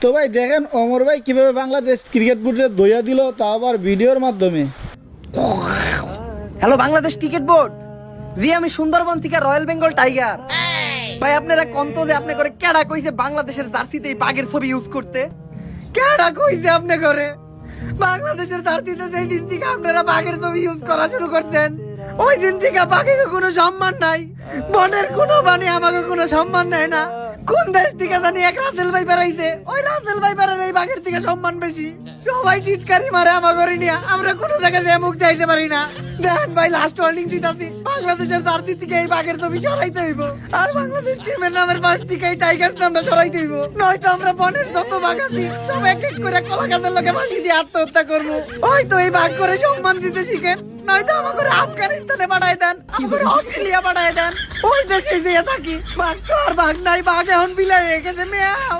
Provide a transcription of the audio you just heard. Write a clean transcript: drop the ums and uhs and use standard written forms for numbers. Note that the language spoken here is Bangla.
তো ভাই দেখেন অমর ভাই কিভাবে বাংলাদেশ ক্রিকেট বোর্ডে দইয়া দিল, তা আবার ভিডিওর মাধ্যমে। হ্যালো বাংলাদেশ ক্রিকেট বোর্ড, জি আমি সুন্দরবন থেকে রয়্যাল বেঙ্গল টাইগার। ভাই আপনারা কন্ত যে আপনি করে কেডা কইছে বাংলাদেশের জার্সিতে এই বাঘের ছবি ইউজ করতে? কেডা কইছে আপনি করে বাংলাদেশের জার্সিতে যেই দিন থেকে আপনারা বাঘের ছবি ইউজ করা শুরু করতেন ওই দিন থেকে বাঘের কোনো সম্মান নাই, বনের কোনো বাণী আমাকে কোনো সম্মান দেয় না। কোন দেশ থেকে জানি এক রাসেল ভাই বেড়াইছে, ওই রাসেল ভাই বেড়ার এই বাঘের থেকে সম্মান বেশি। সবাই টিটকারি মারে আমাকে নিয়ে, আমরা কোনো জায়গায় মুখ যাইতে পারি না। দেখেন ভাই লাস্ট ওয়ার্নিং দিতাছি, বাংলাদেশের জার্সি থেকে এই বাঘের ছবি সরাইতে হইব, আর বাংলাদেশ টিমের নামের পাশ থেকে এই টাইগার নামটা সরাইতে হইব, নয়তো আমরা বনের যত বাঘ আছি সব এক এক করে কলা গাছের লোকে ফাঁসি দিয়ে আত্মহত্যা করবো। হয়তো এই বাঘ করে সম্মান দিতে শিখেন, নয়তো আমাকে আফগানিস্তানে পাঠায় দেন, আমাকে অস্ট্রেলিয়া পাঠায় দেন, ওই দেশে যেয়ে থাকি। বাঘ তো আর বাঘ নাই, বাঘ এখন বিলাই হয়ে গেছে মেয়াও।